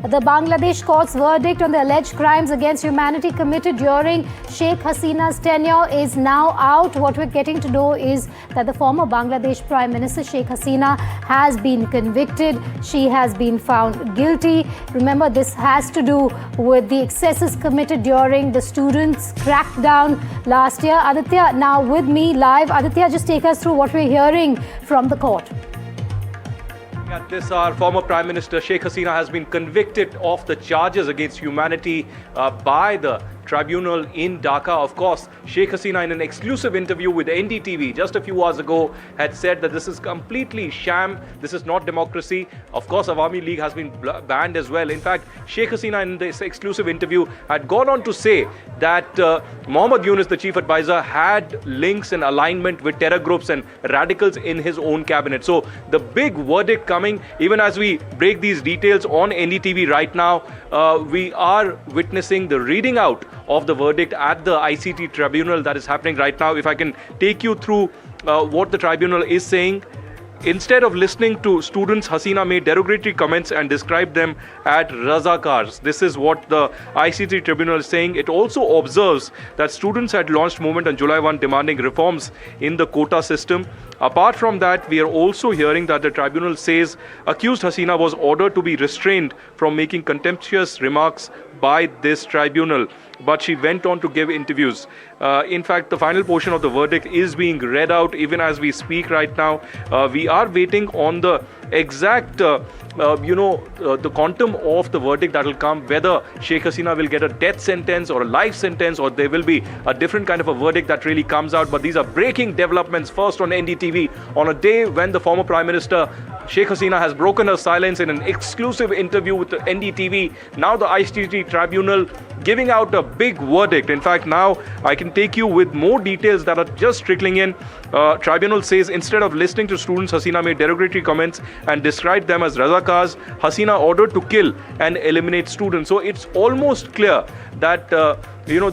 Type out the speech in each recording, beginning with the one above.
The Bangladesh court's verdict on the alleged crimes against humanity committed during Sheikh Hasina's tenure is now out. What we're getting to know is that the former Bangladesh Prime Minister Sheikh Hasina has been convicted. She has been found guilty. Remember, this has to do with the excesses committed during the students' crackdown last year. Aditya, now with me live. Aditya, just take us through what we're hearing from the court. At this hour, former Prime Minister Sheikh Hasina has been convicted of the charges against humanity by the tribunal in Dhaka. Of course, Sheikh Hasina, in an exclusive interview with NDTV just a few hours ago, had said that this is completely sham, this is not democracy. Of course, Awami League has been banned as well. In fact, Sheikh Hasina in this exclusive interview had gone on to say that Muhammad Yunus, the chief advisor, had links and alignment with terror groups and radicals in his own cabinet. So the big verdict coming, even as we break these details on NDTV right now, we are witnessing the reading out of the verdict at the ICT Tribunal that is happening right now. If I can take you through what the tribunal is saying. Instead of listening to students, Hasina made derogatory comments and described them as Razakars. This is what the ICT Tribunal is saying. It also observes that students had launched movement on July 1 demanding reforms in the quota system. Apart from that, we are also hearing that the tribunal says accused Hasina was ordered to be restrained from making contemptuous remarks by this tribunal, but she went on to give interviews. In fact, the final portion of the verdict is being read out even as we speak right now. We are waiting on the exact, the quantum of the verdict that will come, whether Sheikh Hasina will get a death sentence or a life sentence, or there will be a different kind of a verdict that really comes out. But these are breaking developments. First on NDTV, on a day when the former Prime Minister Sheikh Hasina has broken her silence in an exclusive interview with the NDTV. Now the ICT Tribunal giving out a big verdict. In fact, now I can take you with more details that are just trickling in. Tribunal says instead of listening to students, Hasina made derogatory comments and described them as Razakars. Hasina ordered to kill and eliminate students. So it's almost clear that the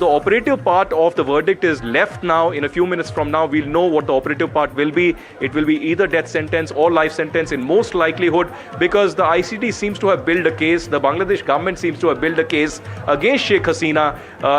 operative part of the verdict is left now. In a few minutes from now, we'll know what the operative part will be. It will be either death sentence or life sentence in most likelihood, because the ICT seems to have built a case, the Bangladesh government seems to have built a case against Sheikh Hasina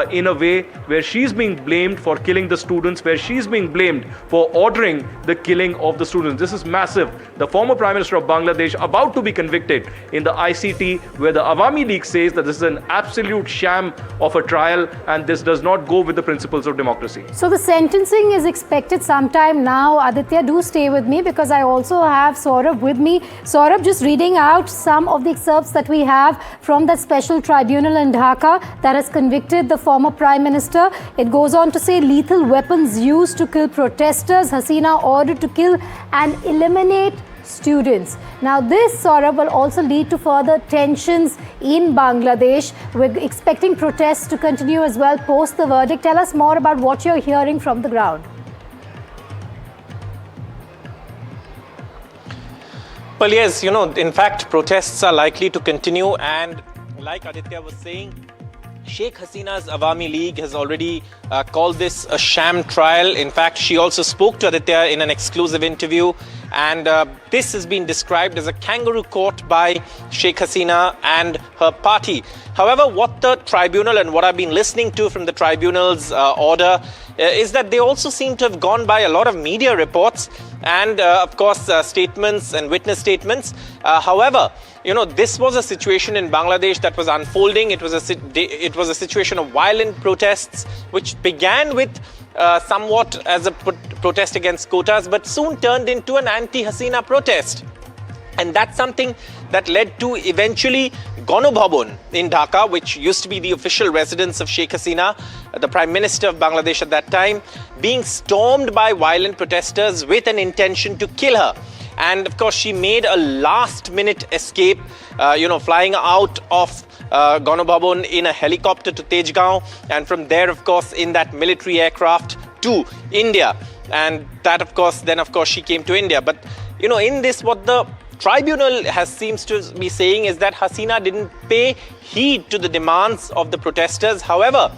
in a way where she's being blamed for killing the students, where she's being blamed for ordering the killing of the students. This is massive. The former Prime Minister of Bangladesh about to be convicted in the ICT, where the Awami League says that this is an absolute sham of a trial, and this does not go with the principles of democracy. So the sentencing is expected sometime now. Aditya, do stay with me because I also have Saurabh with me. Saurabh, just reading out some of the excerpts that we have from that special tribunal in Dhaka that has convicted the former Prime Minister. It goes on to say lethal weapons used to kill protesters. Hasina ordered to kill and eliminate students. Now this, Saurabh, will also lead to further tensions in Bangladesh. We're expecting protests to continue as well post the verdict. Tell us more about what you're hearing from the ground. Well, yes, in fact, protests are likely to continue, and like Aditya was saying, Sheikh Hasina's Awami League has already called this a sham trial. In fact, she also spoke to Aditya in an exclusive interview, and this has been described as a kangaroo court by Sheikh Hasina and her party. However, what the tribunal and what I've been listening to from the tribunal's order is that they also seem to have gone by a lot of media reports and, of course, statements and witness statements. However, this was a situation in Bangladesh that was unfolding. It was a situation of violent protests, which began with somewhat as a protest against quotas, but soon turned into an anti-Hasina protest. And that's something that led to eventually Ganobhavan in Dhaka, which used to be the official residence of Sheikh Hasina, the Prime Minister of Bangladesh at that time, being stormed by violent protesters with an intention to kill her. And of course, she made a last-minute escape, flying out of Ganobhavan in a helicopter to Tejgaon, and from there, of course, in that military aircraft to India. And that, of course, she came to India. But, in this, what the tribunal seems to be saying is that Hasina didn't pay heed to the demands of the protesters. However,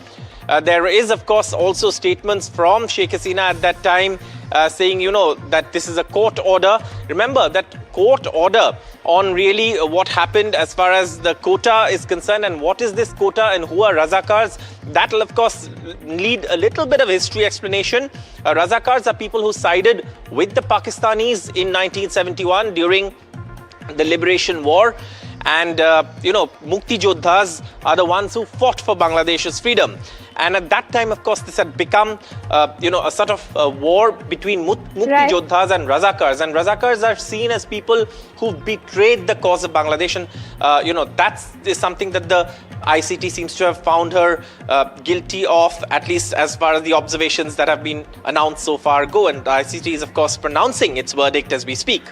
there is, of course, also statements from Sheikh Hasina at that time saying, that this is a court order. Remember that court order on really what happened as far as the quota is concerned and what is this quota and who are Razakars. That will of course need a little bit of history explanation. Razakars are people who sided with the Pakistanis in 1971 during the Liberation War. And, Mukti Jodhas are the ones who fought for Bangladesh's freedom. And at that time, of course, this had become, a sort of war between Mukti Jodhas and Razakars. And Razakars are seen as people who've betrayed the cause of Bangladesh. And, that is something that the ICT seems to have found her guilty of, at least as far as the observations that have been announced so far go. And the ICT is, of course, pronouncing its verdict as we speak.